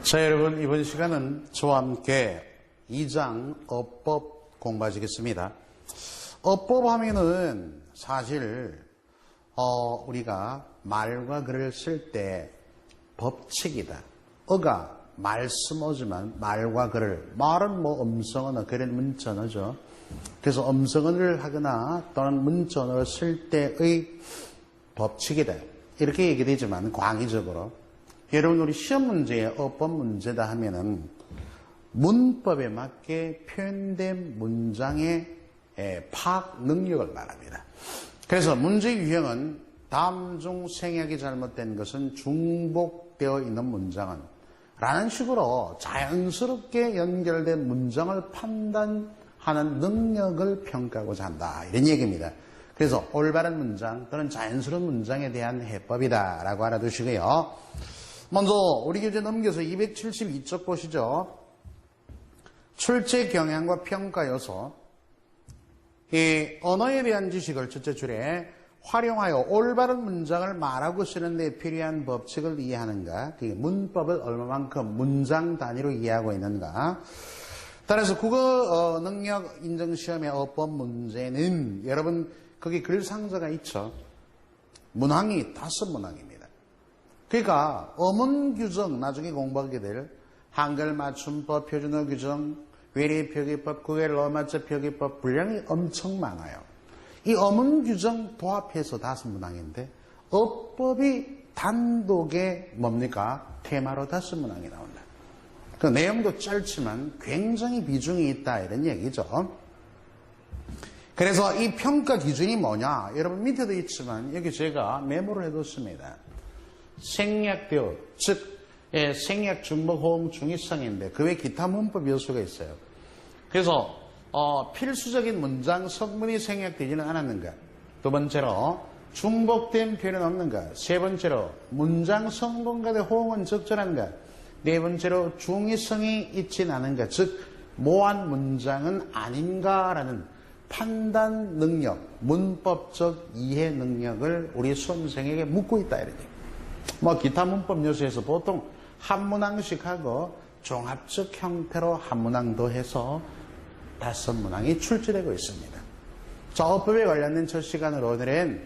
자, 여러분, 이번 시간은 저와 함께 2장 어법 공부하시겠습니다. 어법 하면은 사실 우리가 말과 글을 쓸 때 법칙이다. 어가 말씀어지만 말과 글을, 말은 뭐 음성언어, 글은 문자언어죠. 그래서 음성언어를 하거나 또는 문자언어를 쓸 때의 법칙이다. 이렇게 얘기되지만 광의적으로 여러분, 우리 시험 문제에 어법 문제다 하면은 문법에 맞게 표현된 문장의 파악 능력을 말합니다. 그래서 문제 유형은 다음 중 생략이 잘못된 것은 중복되어 있는 문장은 라는 식으로 자연스럽게 연결된 문장을 판단하는 능력을 평가하고자 한다. 이런 얘기입니다. 그래서 올바른 문장 또는 자연스러운 문장에 대한 해법이다 라고 알아두시고요. 먼저 우리 교재 넘겨서 272쪽 보시죠. 출제 경향과 평가 요소. 이 언어에 대한 지식을 첫째 줄에 활용하여 올바른 문장을 말하고 쓰는 데 필요한 법칙을 이해하는가, 그게 문법을 얼마만큼 문장 단위로 이해하고 있는가. 따라서 국어 능력 인증 시험의 어법 문제는 여러분 거기 글 상자가 있죠. 문항이 5문항입니다. 그러니까 어문 규정 나중에 공부하게 될 한글 맞춤법, 표준어 규정, 외래 표기법, 국외 로마자 표기법 분량이 엄청 많아요. 이 어문 규정 도합해서 5문항인데 어법이 단독의 뭡니까? 테마로 5문항이 나온다. 그 내용도 짧지만 굉장히 비중이 있다 이런 얘기죠. 그래서 이 평가 기준이 뭐냐? 여러분 밑에도 있지만 여기 제가 메모를 해뒀습니다. 생략되어, 즉 생략, 중복, 호응, 중의성인데 그 외 기타 문법 요소가 있어요. 그래서 필수적인 문장 성분이 생략되지는 않았는가? 두 번째로 중복된 표현은 없는가? 세 번째로 문장 성분과의 호응은 적절한가? 네 번째로 중의성이 있진 않은가? 즉 모한 문장은 아닌가라는 판단 능력, 문법적 이해 능력을 우리 수험생에게 묻고 있다 이렇게. 뭐 기타 문법 요소에서 보통 한 문항씩 하고 종합적 형태로 한 문항 더해서 5문항이 출제되고 있습니다. 자, 어법에 관련된 첫 시간으로 오늘은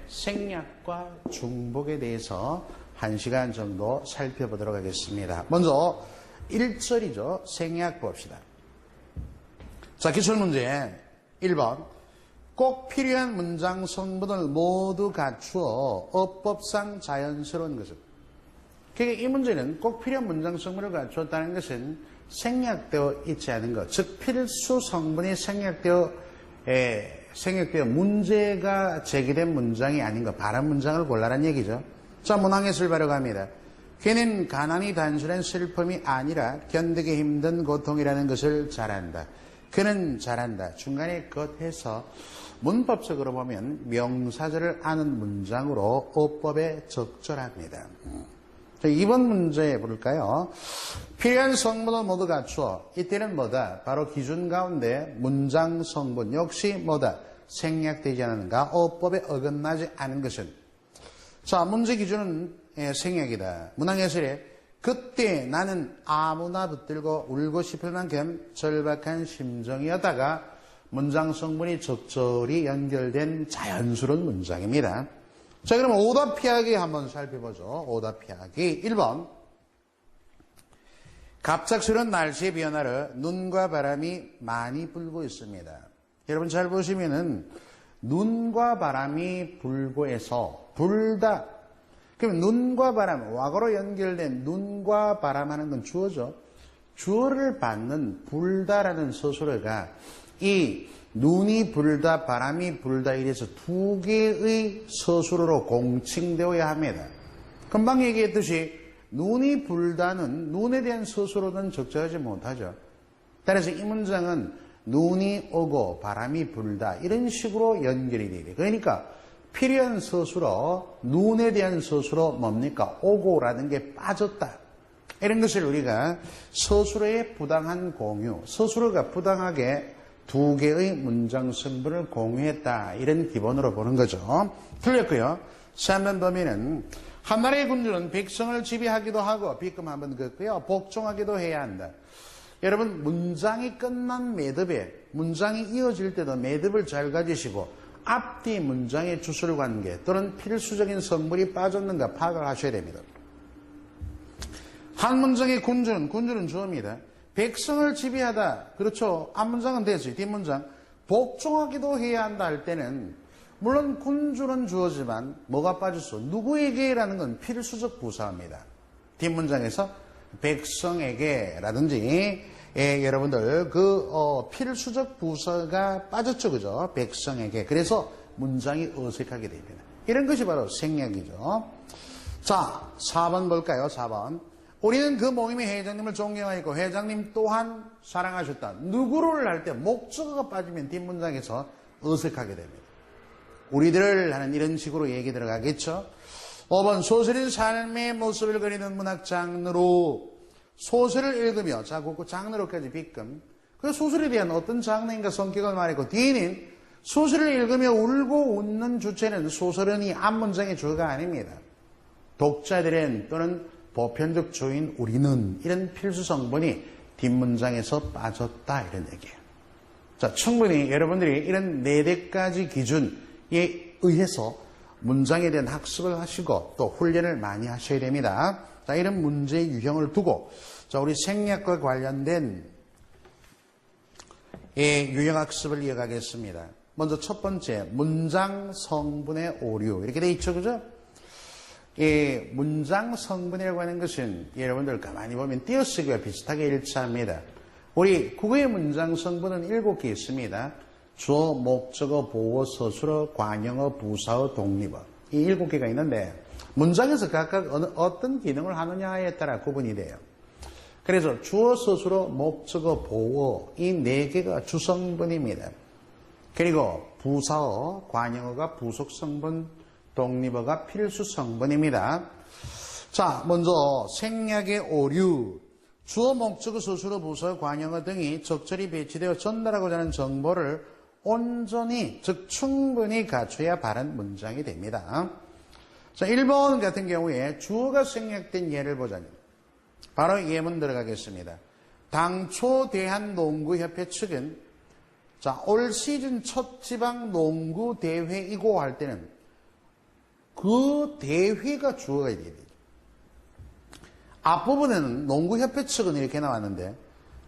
생략과 중복에 대해서 1시간 정도 살펴보도록 하겠습니다. 먼저 1절이죠. 생략 봅시다. 자, 기출문제 1번. 꼭 필요한 문장 성분을 모두 갖추어 어법상 자연스러운 것은. 그러니까 이 문제는 꼭 필요한 문장 성분을 갖추었다는 것은 생략되어 있지 않은 것, 즉 필수 성분이 생략되어 문제가 제기된 문장이 아닌 것, 바른 문장을 골라라는 얘기죠. 자, 문항의 출발을 갑니다. 걔는 가난이 단순한 슬픔이 아니라 견디기 힘든 고통이라는 것을 잘 안다. 그는 잘한다. 중간에 겉해서 문법적으로 보면 명사절을 아는 문장으로 어법에 적절합니다. 자, 2번 문제 볼까요? 필요한 성분을 모두 갖추어. 이때는 뭐다? 바로 기준 가운데 문장 성분 역시 뭐다? 생략되지 않는가? 어법에 어긋나지 않은 것은. 자, 문제 기준은 생략이다. 문항예술에 그때 나는 아무나 붙들고 울고 싶을 만큼 절박한 심정이었다가 문장 성분이 적절히 연결된 자연스러운 문장입니다. 자, 그럼 오답 피하기 한번 살펴보죠. 오답 피하기 1번. 갑작스러운 날씨의 변화로 눈과 바람이 많이 불고 있습니다. 여러분 잘 보시면은 눈과 바람이 불고 해서 불다. 그럼 눈과 바람, 와거로 연결된 눈과 바람 하는 건 주어죠. 주어를 받는 불다라는 서술어가 이 눈이 불다, 바람이 불다 이래서 두 개의 서술어로 공칭되어야 합니다. 금방 얘기했듯이 눈이 불다는 눈에 대한 서술어는 적절하지 못하죠. 따라서 이 문장은 눈이 오고 바람이 불다 이런 식으로 연결이 돼야 돼요. 그러니까 필요한 서술어, 눈에 대한 서술어 뭡니까? 오고라는 게 빠졌다. 이런 것을 우리가 서술어의 부당한 공유, 서술어가 부당하게 두 개의 문장 성분을 공유했다. 이런 기본으로 보는 거죠. 틀렸고요. 3번 범위는 한 나라의 군주는 백성을 지배하기도 하고 비끔 한번 긋고요. 복종하기도 해야 한다. 여러분 문장이 끝난 매듭에 문장이 이어질 때도 매듭을 잘 가지시고 앞뒤 문장의 주술관계 또는 필수적인 성분이 빠졌는가 파악을 하셔야 됩니다. 한 문장의 군주는 주어입니다. 백성을 지배하다. 그렇죠. 앞문장은 됐어요. 뒷문장. 복종하기도 해야 한다 할 때는 물론 군주는 주어지만 뭐가 빠졌어? 누구에게라는 건 필수적 부사입니다. 뒷문장에서 백성에게라든지 여러분들 필수적 부사가 빠졌죠. 그죠? 백성에게. 그래서 문장이 어색하게 됩니다. 이런 것이 바로 생략이죠. 자, 4번 볼까요? 4번. 우리는 그 모임의 회장님을 존경하였고 회장님 또한 사랑하셨다. 누구를 할 때 목적어가 빠지면 뒷문장에서 어색하게 됩니다. 우리들을 하는 이런 식으로 얘기 들어가겠죠. 5번 소설인 삶의 모습을 그리는 문학 장르로 소설을 읽으며 자, 그 장르로까지 비끔 그 소설에 대한 어떤 장르인가 성격을 말했고 뒤에는 소설을 읽으며 울고 웃는 주체는 소설은이 앞문장의 주어가 아닙니다. 독자들은 또는 보편적 주인 우리는 이런 필수 성분이 뒷문장에서 빠졌다 이런 얘기예요. 자, 충분히 여러분들이 이런 4가지 기준에 의해서 문장에 대한 학습을 하시고 또 훈련을 많이 하셔야 됩니다. 자, 이런 문제의 유형을 두고 자, 우리 생략과 관련된 유형 학습을 이어가겠습니다. 먼저 첫 번째 문장 성분의 오류 이렇게 돼 있죠, 그죠? 문장 성분이라고 하는 것은 여러분들 가만히 보면 띄어쓰기와 비슷하게 일치합니다. 우리 국어의 문장 성분은 7개 있습니다. 주어, 목적어, 보어, 서술어, 관형어, 부사어, 독립어. 이 7개가 있는데 문장에서 각각 어떤 기능을 하느냐에 따라 구분이 돼요. 그래서 주어, 서술어, 목적어, 보어 이 4개가 주성분입니다. 그리고 부사어, 관형어가 부속성분, 독립어가 필수성분입니다. 자, 먼저 생략의 오류, 주어, 목적어, 서술어, 부사어, 관형어 등이 적절히 배치되어 전달하고자 하는 정보를 온전히, 즉 충분히 갖춰야 바른 문장이 됩니다. 자, 1번 같은 경우에 주어가 생략된 예를 보자면 바로 예문 들어가겠습니다. 당초 대한농구협회 측은 자, 올 시즌 첫 지방 농구 대회이고 할 때는 그 대회가 주어가 돼야 되죠. 앞부분에는 농구협회 측은 이렇게 나왔는데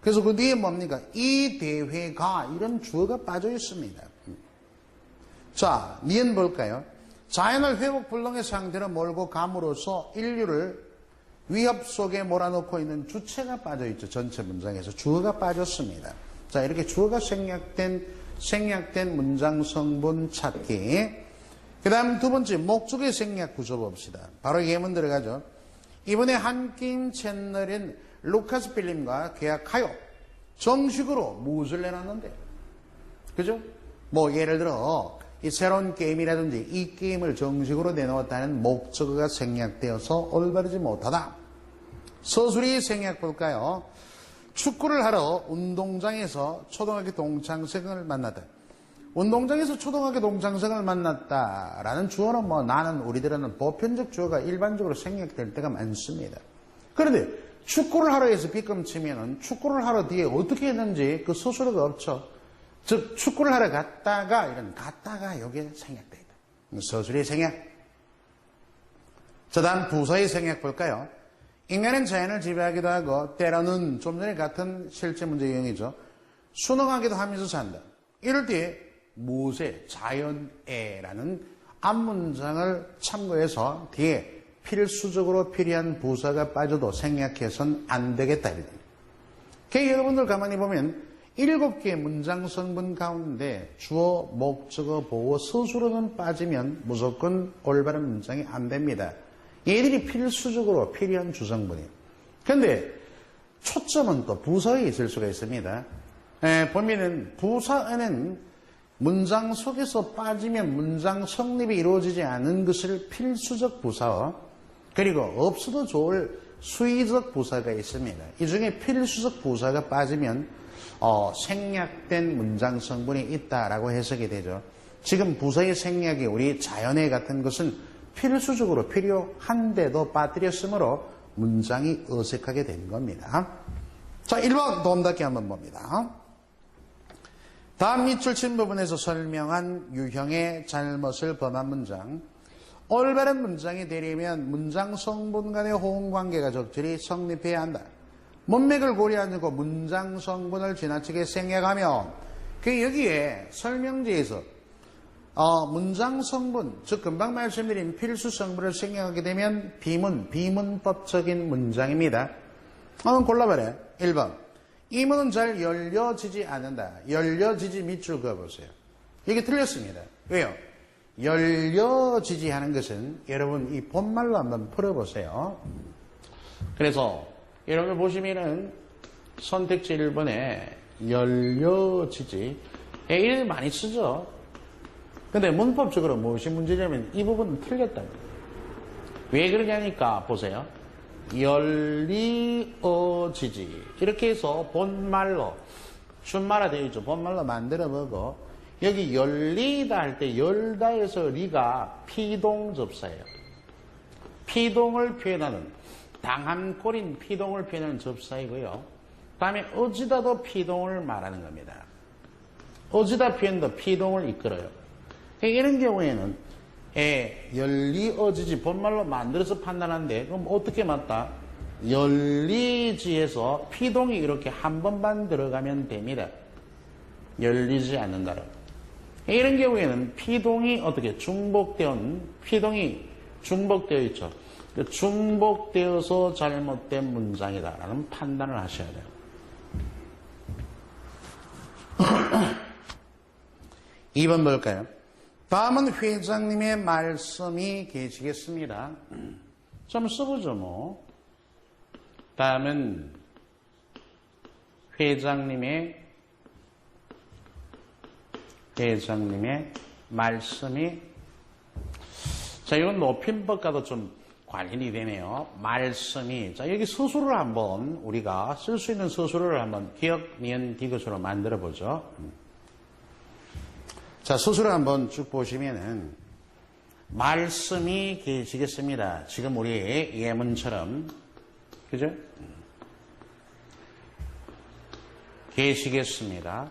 그래서 그 뒤에 뭡니까? 이 대회가 이런 주어가 빠져 있습니다. 자, 니은 볼까요? 자연을 회복 불능의 상태로 몰고 감으로써 인류를 위협 속에 몰아넣고 있는 주체가 빠져 있죠. 전체 문장에서 주어가 빠졌습니다. 자, 이렇게 주어가 생략된 문장 성분 찾기. 그 다음 두 번째 목적의 생략 구조 봅시다. 바로 예문 들어가죠. 이번에 한 게임 채널인 루카스 필름과 계약하여 정식으로 무엇을 내놨는데 그죠? 뭐 예를 들어 이 새로운 게임이라든지 이 게임을 정식으로 내놓았다는 목적어가 생략되어서 올바르지 못하다. 서술이 생략 볼까요? 축구를 하러 운동장에서 초등학교 동창생을 만났다. 운동장에서 초등학교 동창생을 만났다라는 주어는 뭐 나는 우리들은 보편적 주어가 일반적으로 생략될 때가 많습니다. 그런데 축구를 하러 해서 비끔 치면은 축구를 하러 뒤에 어떻게 했는지 그 서술어가 없죠. 즉 축구를 하러 갔다가 여기에 생략돼 있다. 서술이 생략. 자, 다음 부사의 생략 볼까요? 인간은 자연을 지배하기도 하고 때로는 좀 전에 같은 실제 문제 유형이죠. 순응하기도 하면서 산다. 이럴 때 무엇에 자연에라는 앞문장을 참고해서 뒤에 필수적으로 필요한 부사가 빠져도 생략해서는 안 되겠다. 여러분들 가만히 보면 7개의 문장 성분 가운데 주어, 목적어, 보어, 서술어는 빠지면 무조건 올바른 문장이 안 됩니다. 얘들이 필수적으로 필요한 주성분이에요. 그런데 초점은 또 부사에 있을 수가 있습니다. 보면은 부사에는 문장 속에서 빠지면 문장 성립이 이루어지지 않은 것을 필수적 부사어 그리고 없어도 좋을 수의적 부사가 있습니다. 이 중에 필수적 부사가 빠지면 생략된 문장 성분이 있다라고 해석이 되죠. 지금 부사의 생략이 우리 자연의 같은 것은 필수적으로 필요한데도 빠뜨렸으므로 문장이 어색하게 된 겁니다. 자, 1번 도움닫기 한번 봅니다. 다음 밑줄 친 부분에서 설명한 유형의 잘못을 범한 문장. 올바른 문장이 되려면 문장 성분 간의 호응관계가 적절히 성립해야 한다. 문맥을 고려하지 않고 문장 성분을 지나치게 생략하면 여기에 설명지에서 문장 성분, 즉 금방 말씀드린 필수 성분을 생략하게 되면 비문법적인 문장입니다. 한번 골라봐요. 1번. 이 문은 잘 열려지지 않는다. 열려지지 밑줄 그어보세요. 이게 틀렸습니다. 왜요? 열려지지 하는 것은 여러분 이 본말로 한번 풀어보세요. 그래서 여러분 보시면은 선택지 1번에 열려지지 이를 많이 쓰죠. 근데 문법적으로 무엇이 문제냐면 이 부분은 틀렸답니다. 왜 그러냐니까 보세요. 열리어지지 이렇게 해서 본말로 준말화 되어 있죠. 본말로 만들어보고 여기 열리다 할 때 열다에서 리가 피동접사예요. 피동을 표현하는 당한 꼴인 피동을 표현하는 접사이고요. 다음에 어지다도 피동을 말하는 겁니다. 어지다 표현도 피동을 이끌어요. 이런 경우에는 열리어지지 본말로 만들어서 판단하는데 그럼 어떻게 맞다? 열리지에서 피동이 이렇게 한 번만 들어가면 됩니다. 열리지 않는다로. 이런 경우에는 피동이 어떻게 피동이 중복되어 있죠. 중복되어서 잘못된 문장이다라는 판단을 하셔야 돼요. (2번) 볼까요? 다음은 회장님의 말씀이 계시겠습니다. 좀 써보죠 뭐. 다음은 회장님의 말씀이, 자, 이건 높임법과도 좀 관련이 되네요. 말씀이. 자, 여기 서술을 한번 우리가 쓸 수 있는 서술을 한번 기억, 니은, 디귿으로 만들어 보죠. 자, 서술을 한번 쭉 보시면은 말씀이 계시겠습니다. 지금 우리 예문처럼, 그죠? 계시겠습니다.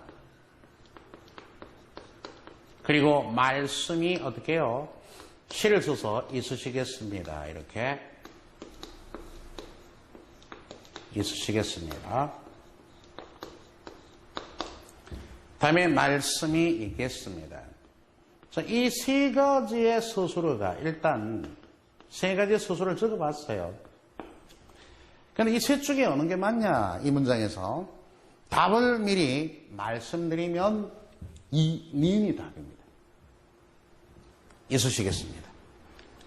그리고 말씀이 어떻게 해요? 시를 써서 있으시겠습니다. 이렇게 있으시겠습니다. 다음에 말씀이 있겠습니다. 자, 이 세 가지의 서술어가 일단 세 가지의 서술을 적어봤어요. 그런데 이 셋 중에 어느 게 맞냐? 이 문장에서 답을 미리 말씀드리면 이 니은이 답입니다. 있으시겠습니다.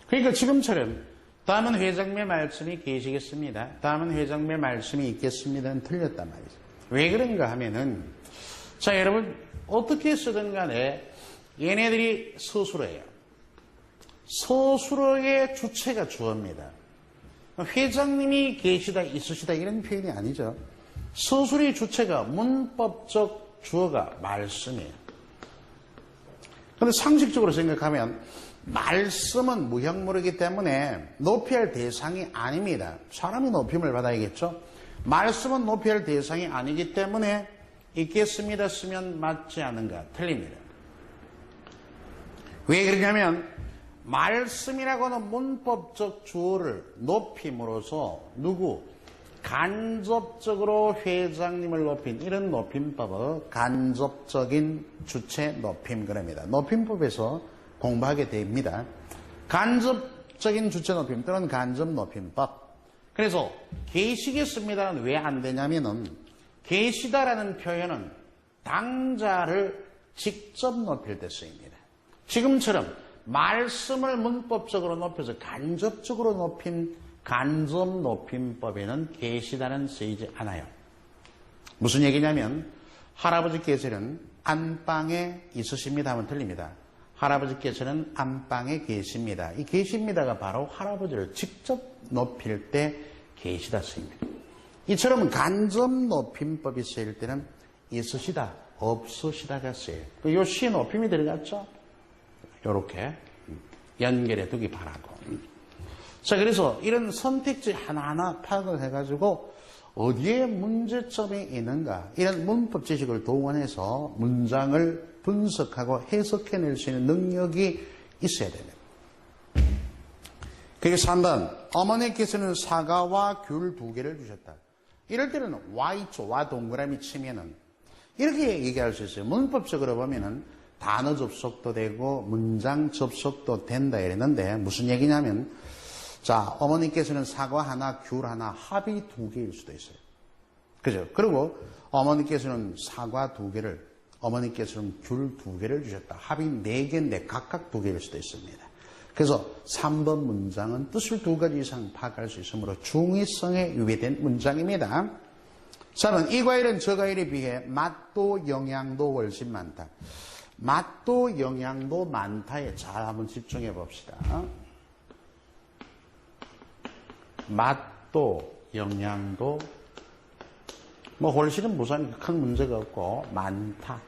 그러니까 지금처럼 다음은 회장님의 말씀이 계시겠습니다. 다음은 회장님의 말씀이 있겠습니다는 틀렸단 말이죠. 왜 그런가 하면은 자, 여러분 어떻게 쓰든 간에 얘네들이 서술어예요. 서술어의 주체가 주어입니다. 회장님이 계시다, 있으시다 이런 표현이 아니죠. 서술의 주체가 문법적 주어가 말씀이에요. 그런데 상식적으로 생각하면 말씀은 무형물이기 때문에 높이할 대상이 아닙니다. 사람이 높임을 받아야겠죠. 말씀은 높이할 대상이 아니기 때문에 있겠습니다 쓰면 맞지 않은가? 틀립니다. 왜 그러냐면 말씀이라고는 문법적 주어를 높임으로써 간접적으로 회장님을 높인 이런 높임법을 간접적인 주체 높임 그럽니다. 높임법에서 공부하게 됩니다. 간접적인 주체 높임 또는 간접 높임법. 그래서 계시겠습니다는 왜 안 되냐면은 계시다라는 표현은 당자를 직접 높일 때 쓰입니다. 지금처럼 말씀을 문법적으로 높여서 간접적으로 높인 간접 높임법에는 계시다는 쓰이지 않아요. 무슨 얘기냐면 할아버지께서는 안방에 있으십니다 하면 틀립니다. 할아버지께서는 안방에 계십니다. 이 계십니다가 바로 할아버지를 직접 높일 때 계시다 쓰입니다. 이처럼 간접 높임법이 쓰일 때는 있으시다, 없으시다가 쓰여요. 이 시 높임이 들어갔죠? 요렇게. 연결해 두기 바라고. 자, 그래서 이런 선택지 하나하나 파악을 해가지고 어디에 문제점이 있는가, 이런 문법 지식을 동원해서 문장을 분석하고 해석해낼 수 있는 능력이 있어야 됩니다. 그리고 3번, 어머니께서는 사과와 귤 2개를 주셨다. 이럴 때는 Y조, 와 동그라미 치면은 이렇게 얘기할 수 있어요. 문법적으로 보면은 단어 접속도 되고 문장 접속도 된다 이랬는데 무슨 얘기냐면, 자, 어머니께서는 사과 하나, 귤 하나, 합이 2개일 수도 있어요. 그죠? 그리고 어머니께서는 사과 2개를, 어머니께서는 귤 2개를 주셨다. 합이 4개인데 각각 2개일 수도 있습니다. 그래서 3번 문장은 뜻을 2가지 이상 파악할 수 있으므로 중의성에 유의된 문장입니다. 4번, 이 과일은 저 과일에 비해 맛도 영양도 훨씬 많다. 맛도 영양도 많다에 잘 한번 집중해 봅시다. 맛도 영양도 뭐 훨씬은 무사하니까 큰 문제가 없고 많다.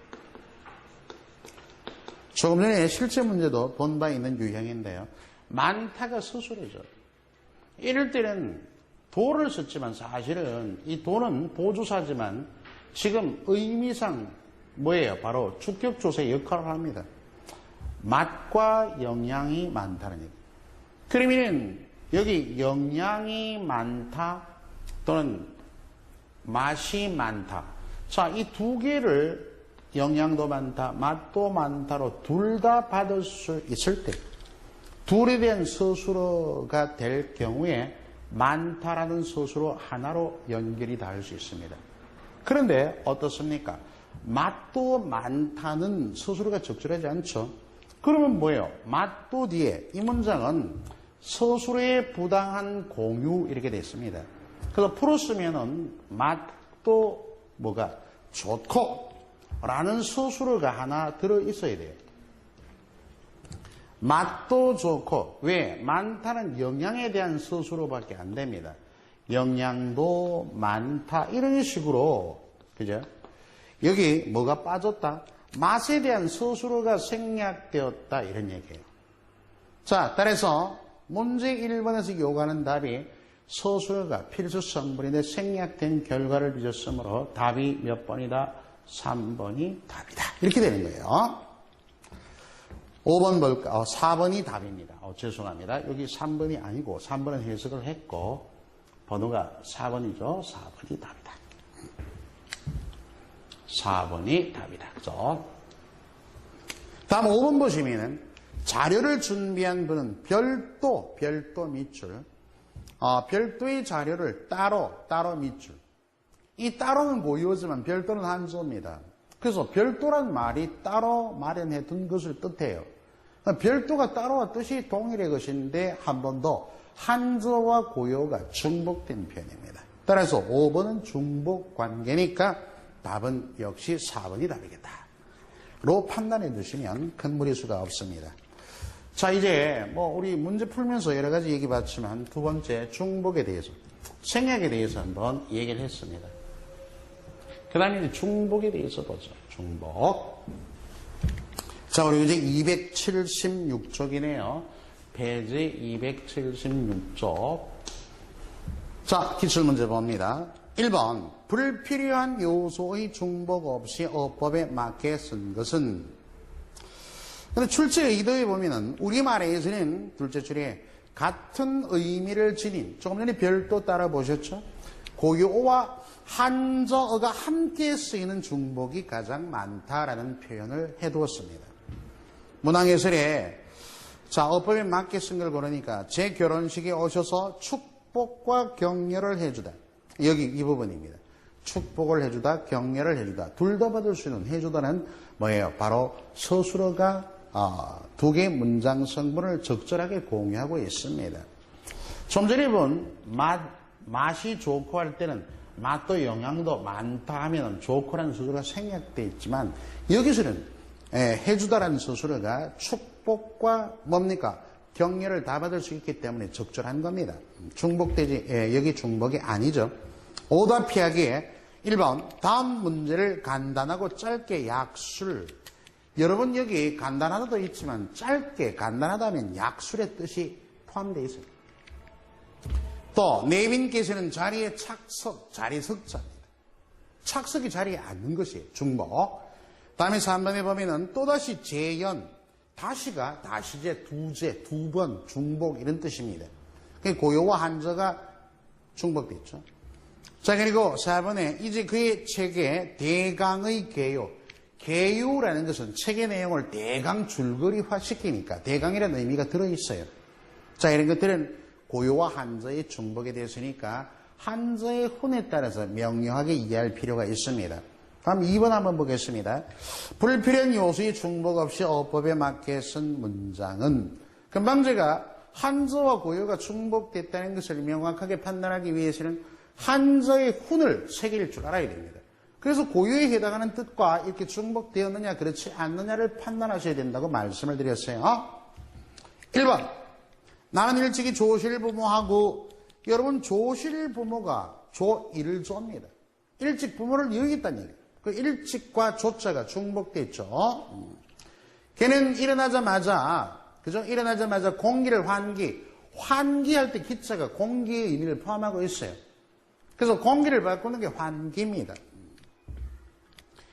조금 전에 실제 문제도 본 바 있는 유형인데요. 많다가 서술이죠. 이럴 때는 도를 썼지만 사실은 이 도는 보조사지만 지금 의미상 뭐예요? 바로 주격조세 역할을 합니다. 맛과 영양이 많다는 얘기. 그러면 여기 영양이 많다 또는 맛이 많다. 자, 이 2개를 영양도 많다, 맛도 많다로 둘 다 받을 수 있을 때 둘에 대한 서술어가 될 경우에 많다라는 서술어 하나로 연결이 닿을 수 있습니다. 그런데 어떻습니까? 맛도 많다는 서술어가 적절하지 않죠? 그러면 뭐예요? 맛도 뒤에 이 문장은 서술어의 부당한 공유 이렇게 되어 있습니다. 그래서 풀었으면은 맛도 뭐가 좋고 라는 서술어가 하나 들어있어야 돼요. 맛도 좋고, 왜? 많다는 영양에 대한 서술어밖에 안 됩니다. 영양도 많다 이런 식으로, 그죠? 여기 뭐가 빠졌다? 맛에 대한 서술어가 생략되었다 이런 얘기예요. 자, 따라서 문제 1번에서 요구하는 답이 서술어가 필수 성분인데 생략된 결과를 빚었으므로 답이 몇 번이다? 3번이 답이다. 이렇게 되는 거예요. 5번 볼까? 4번이 답입니다. 죄송합니다. 여기 3번이 아니고 3번은 해석을 했고 번호가 4번이죠. 4번이 답이다. 4번이 답이다. 그죠? 다음 5번 보시면은 자료를 준비한 분은 별도 밑줄, 별도의 자료를 따로 밑줄. 이 따로는 고유어지만 별도는 한조입니다. 그래서 별도란 말이 따로 마련해 둔 것을 뜻해요. 별도가 따로와 뜻이 동일의 것인데 한 번 더 한조와 고유어가 중복된 표현입니다. 따라서 5번은 중복 관계니까 답은 역시 4번이 답이겠다. 로 판단해 주시면 큰 무리수가 없습니다. 자, 이제 뭐 우리 문제 풀면서 여러 가지 얘기 봤지만 두 번째 중복에 대해서, 생략에 대해서 한번 얘기를 했습니다. 그 다음에 이제 중복에 대해서 보죠. 중복. 자, 우리 이제 276쪽이네요. 페이지 276쪽. 자, 기출문제 봅니다. 1번. 불필요한 요소의 중복 없이 어법에 맞게 쓴 것은. 근데 출제 의도에 보면은 우리말에서는 둘째 줄에 같은 의미를 지닌, 조금 전에 별도 따라 보셨죠? 고유어와 한저어가 함께 쓰이는 중복이 가장 많다라는 표현을 해두었습니다. 문항해설에 자, 어법에 맞게 쓴 걸 고르니까 제 결혼식에 오셔서 축복과 격려를 해주다. 여기 이 부분입니다. 축복을 해주다, 격려를 해주다. 둘 다 받을 수 있는 해주다는 뭐예요? 바로 서술어가 두 개의 문장 성분을 적절하게 공유하고 있습니다. 좀 전에 본 맛이 좋고 할 때는 맛도 영양도 많다 하면 좋고라는 서술어가 생략되어 있지만 여기서는 해주다라는 서술어가 축복과 뭡니까? 격려를 다 받을 수 있기 때문에 적절한 겁니다. 중복되지, 여기 중복이 아니죠. 오답 피하기에 1번 다음 문제를 간단하고 짧게 약술, 여러 번 여기 간단하다도 있지만 짧게 간단하다 하면 약술의 뜻이 포함되어 있습니다. 또 내빈께서는 자리에 착석, 자리석자입니다. 착석이 자리에 앉는 것이에요. 중복. 다음에 3번에 보면은 또다시 재연, 다시가 다시제, 두제, 두 번, 중복 이런 뜻입니다. 고요와 한저가 중복됐죠. 자, 그리고 4번에 이제 그의 책에 대강의 개요. 개요라는 것은 책의 내용을 대강 줄거리화 시키니까 대강이라는 의미가 들어있어요. 자, 이런 것들은 고요와 한저의 중복에 대해서니까 한저의 혼에 따라서 명료하게 이해할 필요가 있습니다. 다음 2번 한번 보겠습니다. 불필요한 요소의 중복 없이 어법에 맞게 쓴 문장은 금방 제가 한저와 고요가 중복됐다는 것을 명확하게 판단하기 위해서는 한저의 혼을 새길 줄 알아야 됩니다. 그래서 고요에 해당하는 뜻과 이렇게 중복되었느냐 그렇지 않느냐를 판단하셔야 된다고 말씀을 드렸어요. 1번 나는 일찍이 조실부모하고 여러분 조실부모가 조일조입니다. 일찍 부모를 여기겠다는 얘기예요. 그 일찍과 조자가 중복됐죠. 걔는 일어나자마자 그죠? 일어나자마자 공기를 환기할 때 기자가 공기의 의미를 포함하고 있어요. 그래서 공기를 바꾸는 게 환기입니다.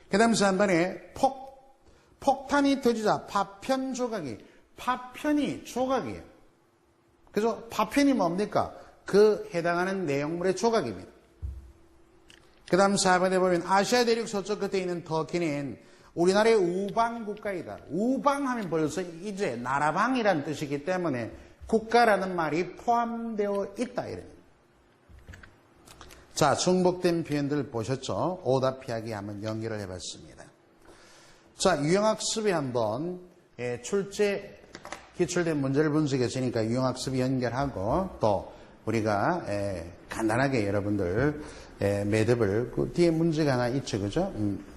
그 다음 3번에 폭탄이 터지자 파편 조각이 파편이 조각이에요. 그래서 파편이 뭡니까? 그 해당하는 내용물의 조각입니다. 그 다음 4번에 보면 아시아 대륙 서쪽 끝에 있는 터키는 우리나라의 우방 국가이다. 우방하면 벌써 이제 나라방이라는 뜻이기 때문에 국가라는 말이 포함되어 있다. 이래요. 자, 중복된 표현들 보셨죠? 오답 피하기 한번 연결을 해봤습니다. 자, 유형학습에 한번 출제 기출된 문제를 분석했으니까 유형학습 연결하고 또 우리가 간단하게 여러분들 매듭을 그 뒤에 문제가 하나 있죠, 그죠?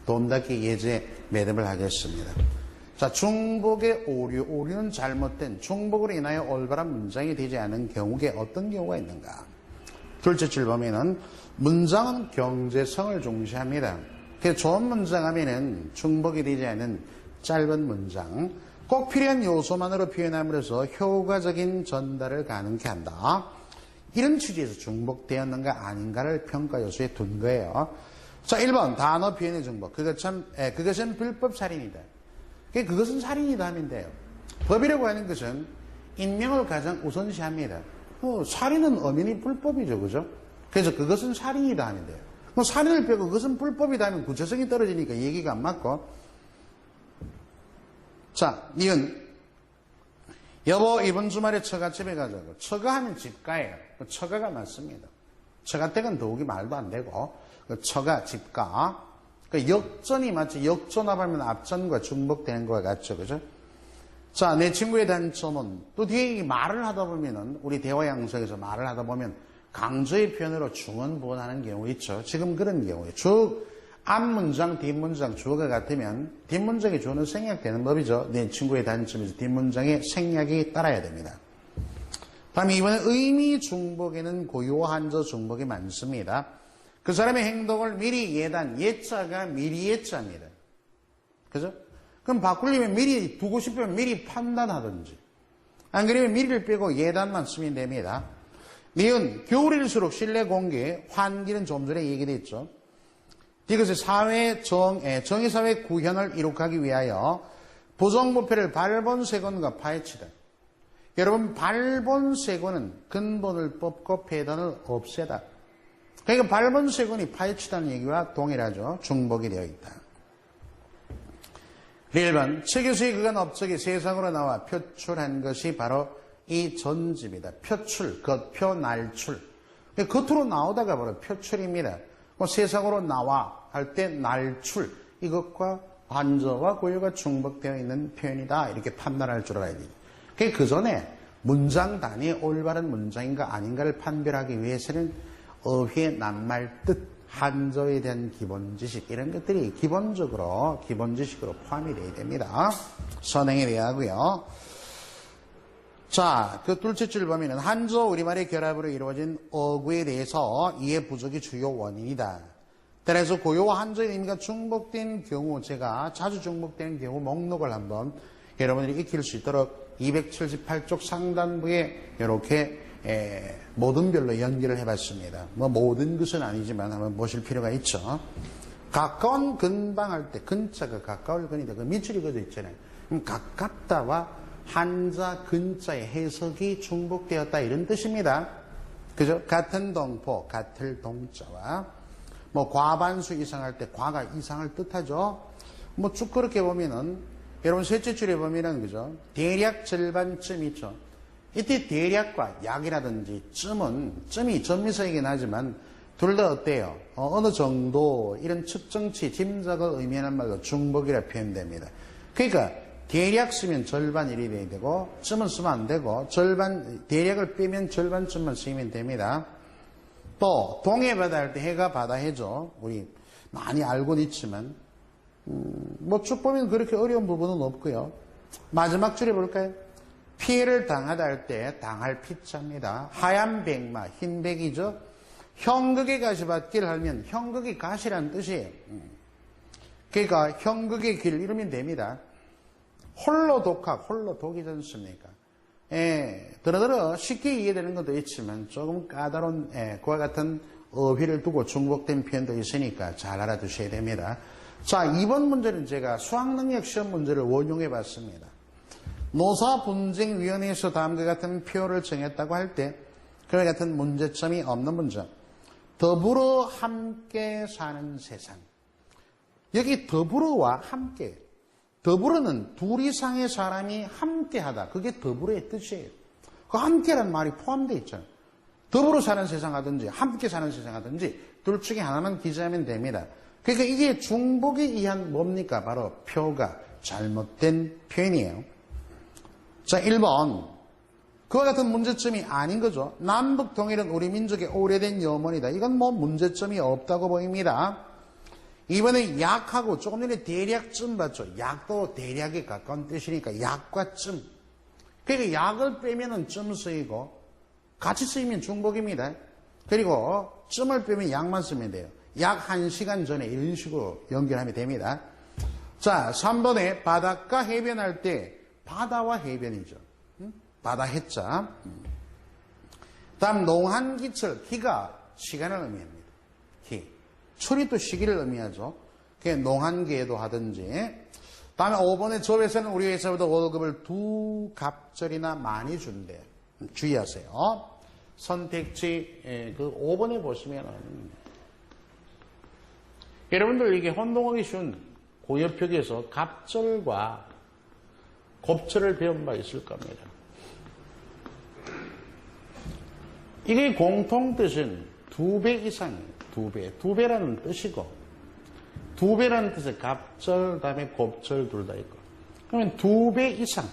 돈 닫기 예제 매듭을 하겠습니다. 자, 중복의 오류는 잘못된 중복으로 인하여 올바른 문장이 되지 않은 경우에 어떤 경우가 있는가? 둘째 줄 보면은 문장은 경제성을 중시합니다. 그래서 좋은 문장 하면은 중복이 되지 않은 짧은 문장, 꼭 필요한 요소만으로 표현함으로써 효과적인 전달을 가능케 한다. 이런 취지에서 중복되었는가 아닌가를 평가 요소에 둔 거예요. 자, 1번 단어 표현의 중복. 그것은 불법 살인이다. 그것은 살인이다 하면 돼요. 법이라고 하는 것은 인명을 가장 우선시합니다. 살인은 엄연히 불법이죠, 그죠? 그래서 그것은 살인이다 하면 돼요. 살인을 빼고 그것은 불법이다 하면 구체성이 떨어지니까 얘기가 안 맞고. 자, 니은 여보 이번 주말에 처가집에 가자고. 처가하면 집가예요. 처가가 맞습니다. 처가댁은 더욱이 말도 안 되고 처가, 집가. 역전이 맞죠. 역전합하면 앞전과 중복되는 거와 같죠, 그죠? 자, 내 친구의 단점은 또 뒤에 말을 하다 보면은 우리 대화 양식에서 말을 하다 보면 강조의 표현으로 중언부언하는 경우 있죠. 지금 그런 경우에 앞문장, 뒷문장 주어가 같으면 뒷문장의 주어는 생략되는 법이죠. 내 친구의 단점에서 뒷문장의 생략이 따라야 됩니다. 다음에 이번에 의미 중복에는 고유와 한저 중복이 많습니다. 그 사람의 행동을 미리 예단, 예자가 미리 예자입니다. 그죠? 그럼 바꾸려면 미리 두고 싶으면 미리 판단하든지 안 그러면 미리를 빼고 예단만 쓰면 됩니다. 니은 겨울일수록 실내 공기, 환기는 좀 전에 얘기됐죠. 이것을 정의사회 구현을 이룩하기 위하여 부정부패를 발본세곤과 파헤치다. 여러분 발본세곤은 근본을 뽑고 폐단을 없애다. 그러니까 발본세곤이 파헤치다는 얘기와 동일하죠. 중복이 되어 있다. 1번 최교수의 그간 업적이 세상으로 나와 표출한 것이 바로 이 전집이다. 표출, 겉표, 날출. 겉으로 나오다가 바로 표출입니다. 세상으로 나와 할 때 날출, 이것과 한저와 고유가 중복되어 있는 표현이다. 이렇게 판단할 줄 알아야 돼요. 그 전에 문장 단위 올바른 문장인가 아닌가를 판별하기 위해서는 어휘의 낱말 뜻, 한저에 대한 기본 지식 이런 것들이 기본 지식으로 포함이 되어야 됩니다. 선행에 대하고요. 자, 그 둘째 줄 보면은 한저 우리말의 결합으로 이루어진 어구에 대해서 이해 부족이 주요 원인이다. 따라서 고요와 한자의 의미가 중복된 경우, 제가 자주 중복되는 경우 목록을 한번 여러분들이 익힐 수 있도록 278쪽 상단부에 이렇게 모든 별로 연결을 해봤습니다. 뭐 모든 것은 아니지만 한번 보실 필요가 있죠. 가까운 근방할 때 근자가 가까울 근이다. 그 밑줄이 그어져 있잖아요. 그럼 가깝다와 한자 근자의 해석이 중복되었다 이런 뜻입니다. 그죠? 같은 동포, 같을 동자와 뭐 과반수 이상할 때 과가 이상을 뜻하죠. 뭐 쭉 그렇게 보면은 여러분 셋째 줄에 보면은 그죠? 대략 절반쯤 있죠. 이때 대략과 약이라든지 쯤이 전미사이긴 하지만 둘 다 어때요? 어느 정도 이런 측정치, 짐작을 의미하는 말로 중복이라 표현됩니다. 그러니까 대략 쓰면 절반 이리 돼야 되고 쯤은 쓰면 안 되고 대략을 빼면 절반쯤만 쓰면 됩니다. 또 동해 바다 할 때 해가 바다 해죠. 우리 많이 알고는 있지만 뭐 쭉 보면 그렇게 어려운 부분은 없고요. 마지막 줄에 볼까요? 피해를 당하다 할 때 당할 피자입니다. 하얀 백마, 흰 백이죠. 형극의 가시밭길 하면 형극의 가시라는 뜻이에요. 그러니까 형극의 길 이러면 됩니다. 홀로 독학, 홀로 독이지 않습니까? 드러들어 쉽게 이해되는 것도 있지만 조금 까다로운 그와 같은 어휘를 두고 중복된 표현도 있으니까 잘 알아두셔야 됩니다. 자, 이번 문제는 제가 수학능력 시험 문제를 원용해 봤습니다. 노사분쟁위원회에서 다음과 같은 표를 정했다고 할 때 그와 같은 문제점이 없는 문제. 더불어 함께 사는 세상. 여기 더불어와 함께. 더불어는 둘 이상의 사람이 함께하다. 그게 더불어의 뜻이에요. 그 함께라는 말이 포함되어 있잖아요. 더불어 사는 세상 하든지 함께 사는 세상 하든지 둘 중에 하나만 기재하면 됩니다. 그러니까 이게 중복에 의한 뭡니까? 바로 표가 잘못된 표현이에요. 자, 1번. 그와 같은 문제점이 아닌 거죠. 남북 통일은 우리 민족의 오래된 염원이다. 이건 뭐 문제점이 없다고 보입니다. 이번에 약하고 조금 전에 대략쯤 봤죠. 약도 대략에 가까운 뜻이니까 약과 쯤. 그러니까 약을 빼면은 쯤 쓰이고 같이 쓰이면 중복입니다. 그리고 쯤을 빼면 약만 쓰면 돼요. 약 1시간 전에 이런 식으로 연결하면 됩니다. 자, 3번에 바닷가 해변할 때 바다와 해변이죠. 바다 해자. 다음 농한기철. 기가 시간을 의미합니다. 기. 철이 또 시기를 의미하죠. 그게 농한기에도 하든지. 다음에 5번에 저 회사는 우리 회사보다 월급을 2갑절이나 많이 준대요. 주의하세요. 선택지 그 5번에 보시면은 여러분들 이게 혼동하기 쉬운 고여표기에서 갑절과 곱절을 배운 바 있을 겁니다. 이게 공통뜻은 2배 이상이에요. 2배. 2배라는 뜻이고 2배라는 뜻은 갑절, 다음에 곱절 둘 다 있고. 그러면 2배 이상.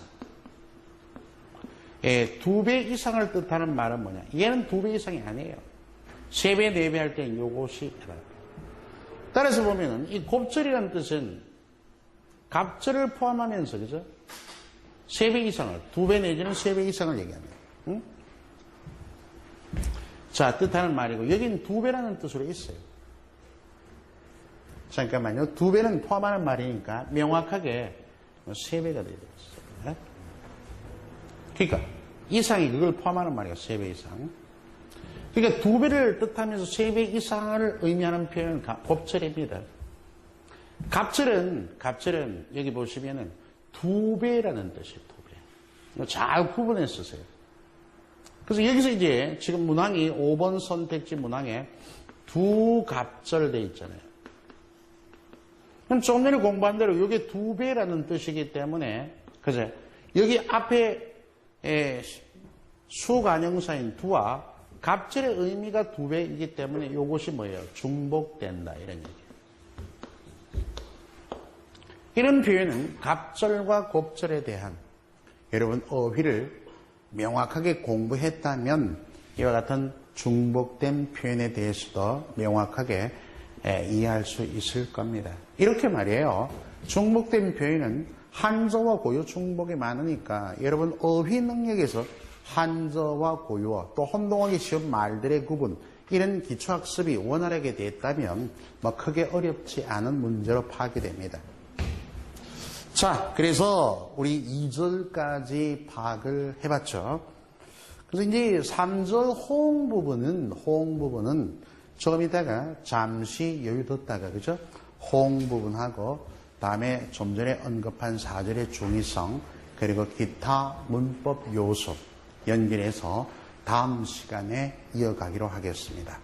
2배 이상을 뜻하는 말은 뭐냐? 얘는 2배 이상이 아니에요. 3배, 4배 할 때 요것이 해당합니다. 따라서 보면은 이 곱절이라는 뜻은 갑절을 포함하면서, 그죠? 3배 이상을, 2배 내지는 3배 이상을 얘기합니다. 응? 자, 뜻하는 말이고, 여기는 2배라는 뜻으로 있어요. 잠깐만요. 2배는 포함하는 말이니까 명확하게 3배가 되어 있어요. 그러니까, 이상이 그걸 포함하는 말이에요. 3배 이상. 그러니까 2배를 뜻하면서 3배 이상을 의미하는 표현은 곱절입니다. 갑절은 여기 보시면은 2배라는 뜻이에요. 2배. 잘 구분해 쓰세요. 그래서 여기서 이제 지금 문항이 5번 선택지 문항에 2갑절 돼 있잖아요. 그럼 조금 전에 공부한 대로 이게 2배라는 뜻이기 때문에, 그죠? 여기 앞에 수관형사인 2와 갑절의 의미가 2배이기 때문에 이것이 뭐예요? 중복된다. 이런 얘기예요. 이런 표현은 갑절과 곱절에 대한 여러분 어휘를 명확하게 공부했다면 이와 같은 중복된 표현에 대해서도 명확하게 이해할 수 있을 겁니다. 이렇게 말이에요. 중복된 표현은 한자와 고유 중복이 많으니까 여러분 어휘 능력에서 한자와 고유어, 또 혼동하기 쉬운 말들의 구분, 이런 기초학습이 원활하게 됐다면 뭐 크게 어렵지 않은 문제로 파악됩니다. 자, 그래서 우리 2절까지 파악을 해봤죠. 그래서 이제 3절 호응 부분은 조금 있다가 잠시 여유 뒀다가, 그죠? 호응 부분하고, 다음에 좀 전에 언급한 4절의 중의성, 그리고 기타 문법 요소 연결해서 다음 시간에 이어가기로 하겠습니다.